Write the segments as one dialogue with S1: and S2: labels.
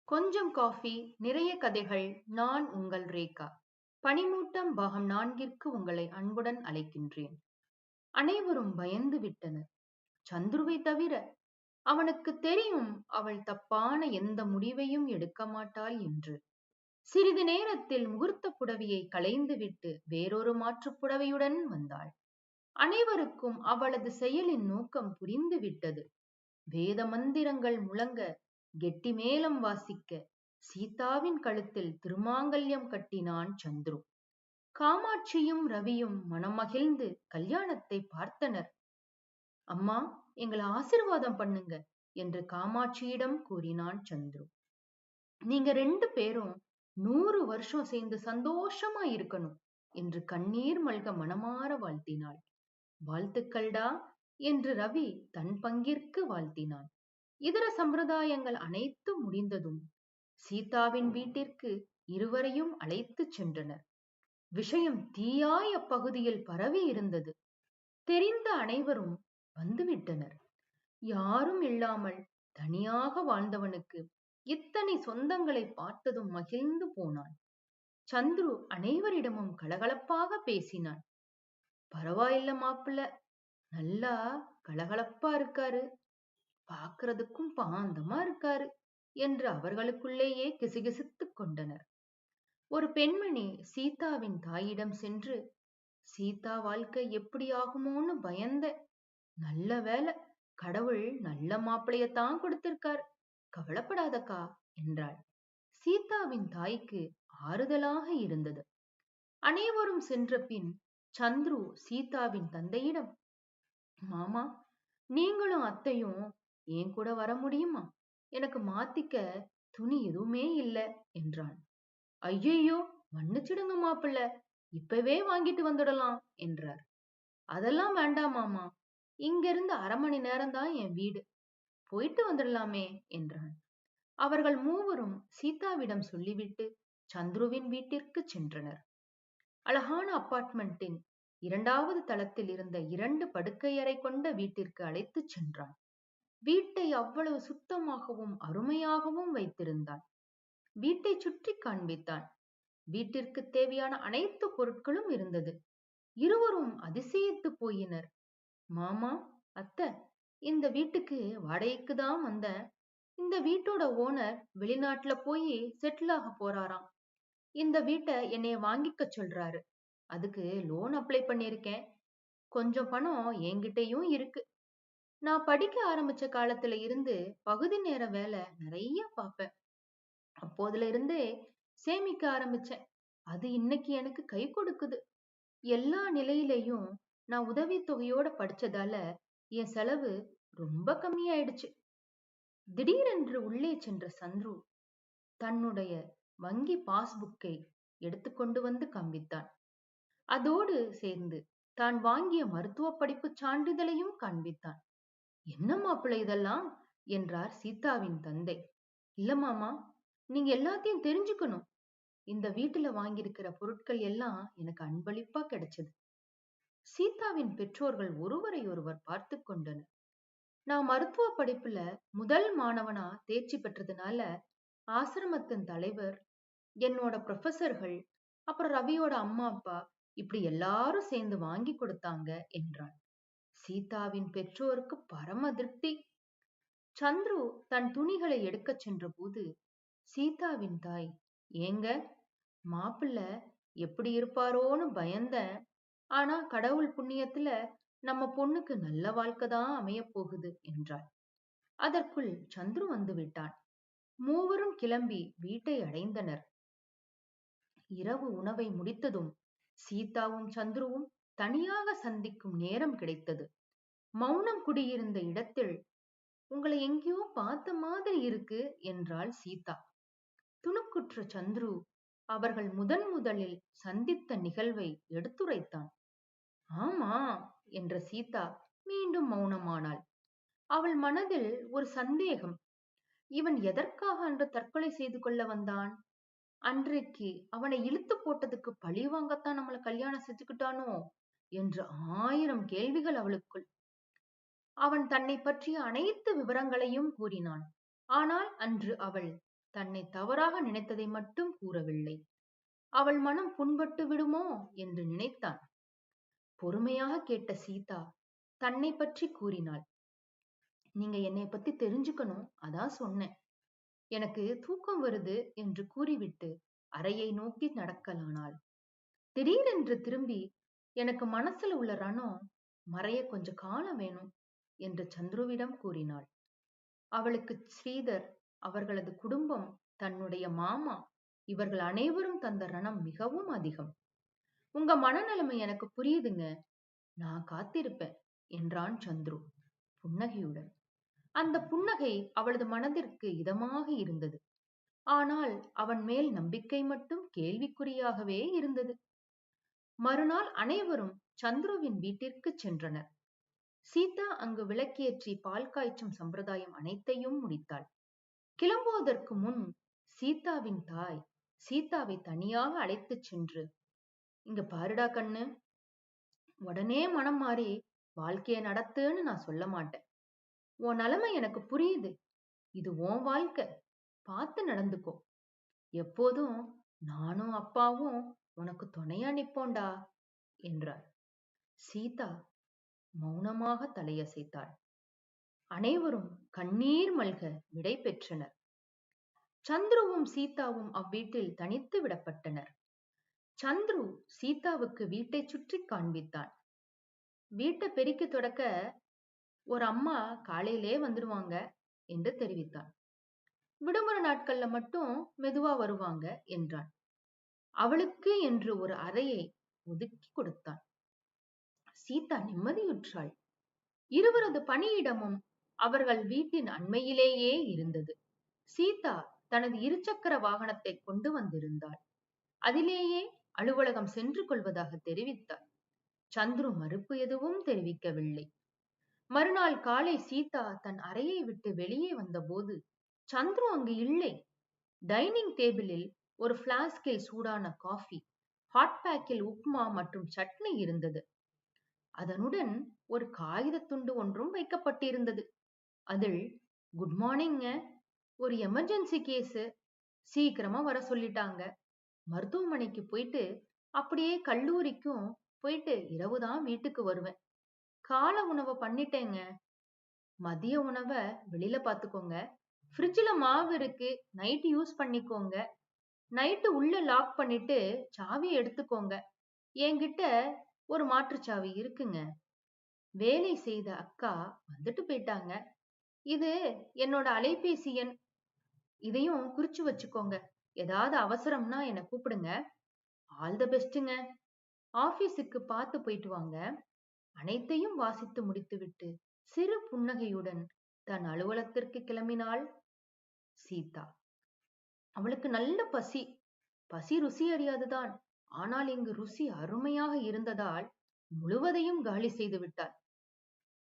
S1: கொஞ்சம் காஃபி, நிறைய கதைகள். நான் உங்கள் ரேகா. பனிமூட்டம் பாகம் 4ற்கு உங்களை அன்புடன் அழைக்கின்றேன். அனைவரும் பயந்து விட்டனர், சந்துருவை தவிர. அவனுக்கு தெரியும் அவள் தப்பான எந்த முடிவையும் எடுக்க மாட்டாள் என்று. சிறிது நேரத்தில் முகூர்த்த புடவையை களைந்துவிட்டு வேறொரு மாற்றுப் புடவையுடன் வந்தாள். அனைவருக்கும் அவளது செயலின் நோக்கம் புரிந்துவிட்டது. வேத மந்திரங்கள் முழங்க, கெட்டி மேளம் வாசிக்க, சீதாவின் கழுத்தில் திருமாங்கல்யம் கட்டினான் சந்துரு. காமாட்சியும் ரவியும் மனமகிழ்ந்து கல்யாணத்தை பார்த்தனர். அம்மா, எங்களை ஆசீர்வாதம் பண்ணுங்க என்று காமாட்சியிடம் கூறினான் சந்துரு. நீங்க 2 பேரும் 100 வருஷம் சேர்ந்து சந்தோஷமா இருக்கணும் என்று கண்ணீர் மல்க மனமாற வாழ்த்தினாள். வாழ்த்துக்கள்டா என்று ரவி தன் பங்கிற்கு வாழ்த்தினான். இதர சம்பிரதாயங்கள் அனைத்தும் முடிந்ததும் சீதாவின் வீட்டிற்கு இருவரையும் அழைத்துச் சென்றனர். விஷயம் தீயாய் அப்பகுதியில் பரவி இருந்தது. தெரிந்த அனைவரும் வந்துவிட்டனர். யாரும் இல்லாமல் தனியாக வாழ்ந்தவனுக்கு இத்தனை சொந்தங்களை பார்த்ததும் மகிழ்ந்து போனான். சந்துரு அனைவரிடமும் கலகலப்பாக பேசினான். பரவாயில்ல மாப்பிள்ள, நல்லா கலகலப்பா இருக்காரு, பார்க்கறதுக்கும் பாந்தமா இருக்காரு என்று அவர்களுக்குள்ளேயே கிசுகிசுத்துக் கொண்டனர். ஒரு பெண்மணி சீதாவின் தாயிடம் சென்று, சீதா வாழ்க்கை எப்படி ஆகுமோன்னு பயந்த, நல்ல வேலை, கடவுள் நல்ல மாப்பிளையத்தான் கொடுத்திருக்கார், கவலைப்படாதக்கா என்றாள். சீதாவின் தாய்க்கு ஆறுதலாக இருந்தது. அனைவரும் சென்ற பின் சந்துரு சீதாவின் தந்தையிடம், மாமா, நீங்களும் அத்தையும் ஏன் கூட வர முடியுமா? எனக்கு மாத்திக்க துணி எதுவுமே இல்ல என்றான். ஐயையோ, மன்னிச்சிடுங்க மாப்பிள்ள, இப்பவே வாங்கிட்டு வந்துடலாம் என்றார். அதெல்லாம் வேண்டாம் மாமா, இங்க இருந்து 1/2 மணி நேரம்தான் என் வீடு, போயிட்டு வந்துடலாமே என்றான். அவர்கள் மூவரும் சீதாவிடம் சொல்லிவிட்டு சந்துருவின் வீட்டிற்கு சென்றனர். அழகான அபார்ட்மெண்டின் 2வது தளத்தில் இருந்த 2 படுக்கையறை கொண்ட வீட்டிற்கு அழைத்துச் சென்றான். வீட்டை அவ்வளவு சுத்தமாகவும் அருமையாகவும் வைத்திருந்தான். வீட்டை சுற்றி காண்பித்தான். வீட்டிற்கு தேவையான அனைத்து பொருட்களும் இருந்தது. இருவரும் அதிசயித்து போயினர். மாமா, அத்தை, இந்த வீட்டுக்கு வாடகைக்கு தான் வந்தேன். இந்த வீட்டோட ஓனர் வெளிநாட்டுல போய் செட்டில் ஆக போறாராம். இந்த வீட்டை என்னைய வாங்கிக்க சொல்றாரு. அதுக்கு லோன் அப்ளை பண்ணிருக்கேன். கொஞ்சம் பணம் என்கிட்டயும் இருக்கு. நான் படிக்க ஆரம்பிச்ச காலத்துல இருந்து பகுதி நேர வேலை நிறைய பார்ப்பேன். அப்போதுல இருந்தே சேமிக்க ஆரம்பிச்சேன். அது இன்னைக்கு எனக்கு கை கொடுக்குது. எல்லா நிலையிலையும் நான் உதவித்தொகையோட படிச்சதால என் செலவு ரொம்ப கம்மியாயிடுச்சு. திடீரென்று உள்ளே சென்ற சந்துரு தன்னுடைய வங்கி பாஸ்புக்கை எடுத்துக்கொண்டு வந்து காண்பித்தான். அதோடு சேர்ந்து தான் வாங்கிய மருத்துவ படிப்பு சான்றிதழையும் காண்பித்தான். என்ன மாப்பிள்ளை இதெல்லாம் என்றார் சீதாவின் தந்தை. இல்ல மாமா, நீங்க எல்லாத்தையும் தெரிஞ்சுக்கணும். இந்த வீட்டுல வாங்கியிருக்கிற பொருட்கள் எல்லாம் எனக்கு அன்பளிப்பா கிடைச்சது. சீதாவின் பெற்றோர்கள் ஒருவரை ஒருவர் பார்த்து கொண்டனர். நான் மருத்துவ படிப்புல முதல் மாணவனா தேர்ச்சி பெற்றதுனால ஆசிரமத்தின் தலைவர், என்னோட ப்ரொஃபசர்கள், அப்புறம் ரவியோட அம்மா அப்பா, இப்படி எல்லாரும் சேர்ந்து வாங்கி கொடுத்தாங்க என்றான். சீதாவின் பெற்றோருக்கு பரம திருப்தி. சந்துரு தன் துணிகளை எடுக்கச் சென்ற போது சீதாவின் தாய், ஏங்க, மாப்பிள்ள எப்படி இருப்பாரோன்னு பயந்த, ஆனா கடவுள் புண்ணியத்துல நம்ம பொண்ணுக்கு நல்ல வாழ்க்கைதான் அமைய போகுது என்றாள். அதற்குள் சந்துரு வந்து விட்டான். மூவரும் கிளம்பி வீட்டை அடைந்தனர். இரவு உணவை முடித்ததும் சீதாவும் சந்துருவும் தனியாக சந்திக்கும் நேரம் கிடைத்தது. மௌனம் குடியிருந்த இடத்தில், உங்களை எங்கேயோ பார்த்த மாதிரி இருக்கு என்றாள் சீதா. துணுக்குற்ற சந்துரு அவர்கள் முதலில் சந்தித்த நிகழ்வை எடுத்துரைத்தான். ஆமா என்ற சீதா மீண்டும் மௌனமானாள். அவள் மனதில் ஒரு சந்தேகம். இவன் எதற்காக அன்று தற்கொலை செய்து கொள்ள வந்தான்? அன்றைக்கு அவனை இழுத்து போட்டதுக்கு பழி வாங்கத்தான் நம்மளை கல்யாணம் செஞ்சுக்கிட்டானோ என்று 1000 கேள்விகள் அவளுக்குள். அவன் தன்னை பற்றிய அனைத்து விவரங்களையும் கூறினான். ஆனால் அன்று அவள் தன்னை தவறாக நினைத்ததை மட்டும் கூறவில்லை. அவள் மனம் புண்பட்டு விடுமோ என்று நினைத்தான். பொறுமையாக கேட்ட சீதா தன்னை பற்றி கூறினாள். நீங்க என்னை பத்தி தெரிஞ்சுக்கணும், அதான் சொன்னேன். எனக்கு தூக்கம் வருது என்று கூறிவிட்டு அறையை நோக்கி நடக்கலானாள். திடீரென்று திரும்பி, எனக்கு மனசுல உள்ள ரணம் மறைய கொஞ்ச காலம் வேணும் என்று சந்துருவிடம் கூறினாள். அவளுக்கு ஸ்ரீதர், அவர்களது குடும்பம், தன்னுடைய மாமா இவர்கள் அனைவரும் தந்த ரணம் மிகவும் அதிகம். உங்க மனநிலைமை எனக்கு புரியுதுங்க, நான் காத்திருப்பேன் என்றான் சந்துரு புன்னகையுடன். அந்த புன்னகை அவளது மனதிற்கு இதமாக இருந்தது. ஆனால் அவன் மேல் நம்பிக்கை மட்டும் கேள்விக்குறியாகவே இருந்தது. மறுநாள் அனைவரும் சந்துருவின் வீட்டிற்கு சென்றனர். சீதா அங்கு விளக்கேற்றி பால் காய்ச்சும் சம்பிரதாயம் அனைத்தையும் முடித்தாள். கிளம்புவதற்கு முன் சீதாவின் தாய் சீதாவை தனியாக அழைத்துச் சென்று, இங்க பாருடா கண்ணு, உடனே மனம் மாறி வாழ்க்கைய நடத்துன்னு நான் சொல்ல மாட்டேன். உன் நிலைமை எனக்கு புரியுது. இது உன் வாழ்க்கை, பார்த்து நடந்துக்கோ. எப்போதும் நானும் அப்பாவும் உனக்கு துணையா நிப்போண்டா என்றார். சீதா மௌனமாக தலையசைத்தாள். அனைவரும் கண்ணீர் மல்க விடை பெற்றனர். சந்துருவும் சீதாவும் அவ்வீட்டில் தனித்து விடப்பட்டனர். சந்துரு சீதாவுக்கு வீட்டை சுற்றி காண்பித்தான். வீட்டை பெருக்கி தொடக்க ஒரு அம்மா காலையிலே வந்துடுவாங்க என்று தெரிவித்தான். விடுமுறை நாட்கள்ல மட்டும் மெதுவா வருவாங்க என்றான். அவளுக்கு என்று ஒரு அறையை ஒதுக்கி கொடுத்தான். சீதா நிம்மதியுற்றாள். இருவரது பணியிடமும் அவர்கள் வீட்டின் அண்மையிலேயே இருந்தது. சீதா தனது இருசக்கர வாகனத்தை கொண்டு வந்திருந்தாள். அதிலேயே அலுவலகம் சென்று கொள்வதாக தெரிவித்தார். சந்துரு மறுப்பு எதுவும் தெரிவிக்கவில்லை. மறுநாள் காலை சீதா தன் அறையை விட்டு வெளியே வந்தபோது சந்துரு அங்கு இல்லை. டைனிங் டேபிளில் ஒரு பிளாஸ்கில் சூடான காஃபி, ஹாட் பேக்கில் உப்மா மற்றும் சட்னி இருந்தது. அதனுடன் ஒரு காகித துண்டு ஒன்றும் வைக்கப்பட்டிருந்தது. அதில், குட் மார்னிங்க, ஒரு எமர்ஜென்சி கேஸ், சீக்கிரமா வர சொல்லிட்டாங்க. மருத்துவமனைக்கு போயிட்டு அப்படியே கல்லூரிக்கும் போயிட்டு இரவுதான் வீட்டுக்கு வருவேன். கால உணவை பண்ணிட்டேங்க. மதிய உணவை வெளியில பாத்துக்கோங்க. ஃப்ரிட்ஜ்ல மாவு இருக்கு, நைட் யூஸ் பண்ணிக்கோங்க. நைட்டு உள்ள லாக் பண்ணிட்டு சாவியை எடுத்துக்கோங்க. என்கிட்ட ஒரு மாற்றுச்சாவி இருக்குங்க. வேலை செய்த அக்கா வந்துட்டு போயிட்டாங்க. இது என்னோட அலைபேசி எண், இதையும் குறிச்சு வச்சுக்கோங்க. ஏதாவது அவசரம்னா என்னை கூப்பிடுங்க. ஆல் த பெஸ்ட்டுங்க. ஆபீஸுக்கு பார்த்து போயிட்டு வாங்க. அனைத்தையும் வாசித்து முடித்துவிட்டு சிறு புன்னகையுடன் தன் அலுவலகத்திற்கு கிளம்பினாள் சீதா. அவளுக்கு நல்ல பசி. பசி ருசி அறியாதுதான். ஆனால் இங்கு ருசி அருமையாக இருந்ததால் முழுவதையும் காலி செய்து விட்டாள்.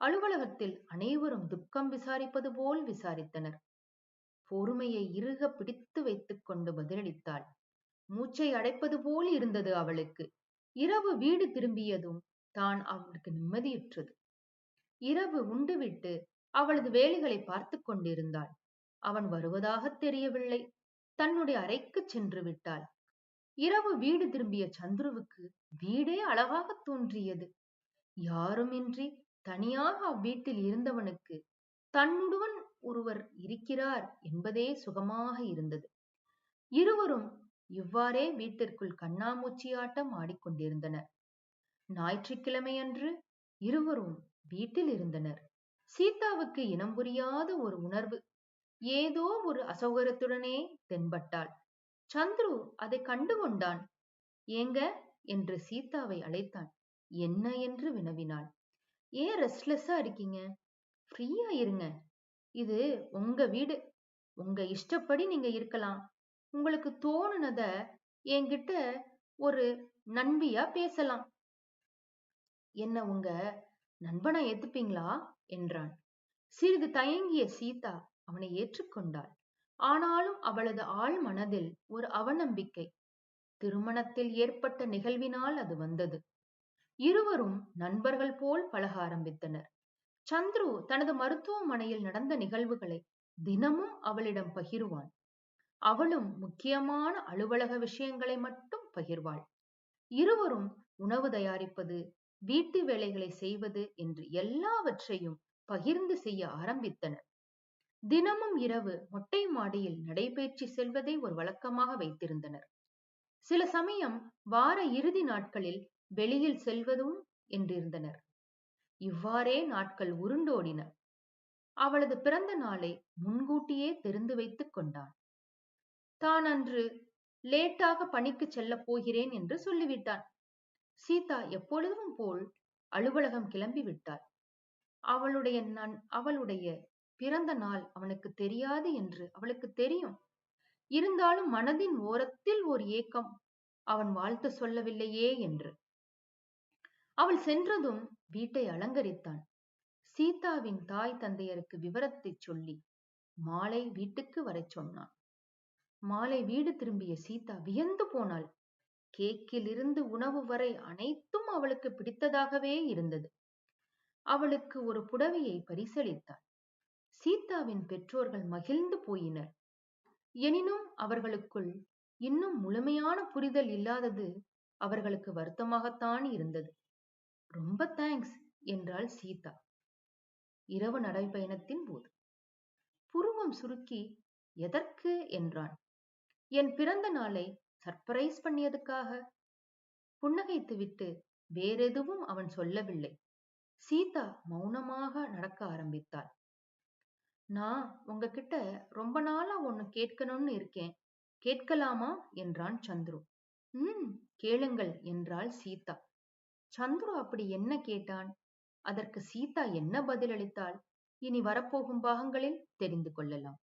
S1: அலுவலகத்தில் அனைவரும் துக்கம் விசாரிப்பது போல் விசாரித்தனர். பொறுமையை இறுக பிடித்து வைத்துக் கொண்டு பதிலளித்தாள். மூச்சை அடைப்பது போல் இருந்தது அவளுக்கு. இரவு வீடு திரும்பியதும் தான் அவளுக்கு நிம்மதியுற்றது. இரவு உண்டுவிட்டு அவளது வேலைகளை பார்த்து கொண்டிருந்தாள். அவன் வருவதாக தெரியவில்லை. தன்னுடைய அறைக்கு சென்று விட்டாள். இரவு வீடு திரும்பிய சந்துருவுக்கு வீடே அழகாக தோன்றியது. யாருமின்றி தனியாக அவ்வீட்டில் இருந்தவனுக்கு தன்னுடன் ஒருவர் இருக்கிறார் என்பதே சுகமாக இருந்தது. இருவரும் இவ்வாறே வீட்டிற்குள் கண்ணாமூச்சி ஆட்டம் ஆடிக்கொண்டிருந்தனர். ஞாயிற்றுக்கிழமையன்று இருவரும் வீட்டில் இருந்தனர். சீதாவுக்கு இனம் புரியாத ஒரு உணர்வு, ஏதோ ஒரு அசௌகரியத்துடனே தென்பட்டாள். சந்துரு அதை கண்டுகொண்டான். ஏங்க என்று சீதாவை அழைத்தான். என்ன என்று வினவினாள். ஏன் ரெஸ்ட்லெஸ்ஸா இருக்கீங்க? ஃப்ரீயா இருங்க. இது உங்க வீடு. உங்க இஷ்டப்படி நீங்க இருக்கலாம். உங்களுக்கு தோணுனத என்கிட்ட ஒரு நண்பியா பேசலாம். என்ன உங்க நண்பனா ஏத்துப்பீங்களா என்றான். சிறிது தயங்கிய சீதா அவனை ஏற்றுக்கொண்டாள். ஆனாலும் அவளது ஆழ் மனதில் ஒரு அவநம்பிக்கை. திருமணத்தில் ஏற்பட்ட நிகழ்வினால் அது வந்தது. இருவரும் நண்பர்கள் போல் பழக ஆரம்பித்தனர். சந்துரு தனது மருத்துவமனையில் நடந்த நிகழ்வுகளை தினமும் அவளிடம் பகிருவான். அவளும் முக்கியமான அலுவலக விஷயங்களை மட்டும் பகிர்வாள். இருவரும் உணவு தயாரிப்பது, வீட்டு வேலைகளை செய்வது என்று எல்லாவற்றையும் பகிர்ந்து செய்ய ஆரம்பித்தனர். தினமும் இரவு மொட்டை மாடியில் நடைபயிற்சி செல்வதை ஒரு வழக்கமாக வைத்திருந்தனர். சில சமயம் வார இறுதி நாட்களில் வெளியில் செல்வதும் என்றிருந்தனர். இவ்வாறே நாட்கள் உருண்டோடின. அவளது பிறந்த நாளை முன்கூட்டியே தெரிந்து வைத்துக் கொண்டான். தான் அன்று லேட்டாக பணிக்கு செல்லப் போகிறேன் என்று சொல்லிவிட்டான். சீதா எப்பொழுதும் போல் அலுவலகம் கிளம்பிவிட்டாள். அவளுடைய பிறந்த நாள் அவனுக்கு தெரியாது என்று அவளுக்கு தெரியும். இருந்தாலும் மனதின் ஓரத்தில் ஒரு ஏக்கம், அவன் வாழ்த்து சொல்லவில்லையே என்று. அவள் சென்றதும் வீட்டை அலங்கரித்தான். சீதாவின் தாய் தந்தையருக்கு விவரத்தை சொல்லி மாலை வீட்டுக்கு வரச் சொன்னான். மாலை வீடு திரும்பிய சீதா வியந்து போனாள். கேக்கில் இருந்து உணவு வரை அனைத்தும் அவளுக்கு பிடித்ததாகவே இருந்தது. அவளுக்கு ஒரு புடவையை பரிசளித்தாள். சீதாவின் பெற்றோர்கள் மகிழ்ந்து போயினர். எனினும் அவர்களுக்குள் இன்னும் முழுமையான புரிதல் இல்லாதது அவர்களுக்கு வருத்தமாகத்தான் இருந்தது. ரொம்ப தேங்க்ஸ் என்றாள் சீதா இரவு நடைபயணத்தின் போது. புருவம் சுருக்கி எதற்கு என்றான். என் பிறந்த நாளை சர்ப்ரைஸ் பண்ணியதுக்காக. புன்னகைத்துவிட்டு வேறெதுவும் அவன் சொல்லவில்லை. சீதா மௌனமாக நடக்க ஆரம்பித்தாள். நான் உங்ககிட்ட ரொம்ப நாளா ஒன்னு கேட்கணும்னு இருக்கேன், கேட்கலாமா என்றான் சந்துரு. கேளுங்கள் என்றாள் சீதா. சந்துரு அப்படி என்ன கேட்டான்? அதற்கு சீதா என்ன பதிலளித்தாள்? இனி வரப்போகும் பாகங்களில் தெரிந்து கொள்ளலாம்.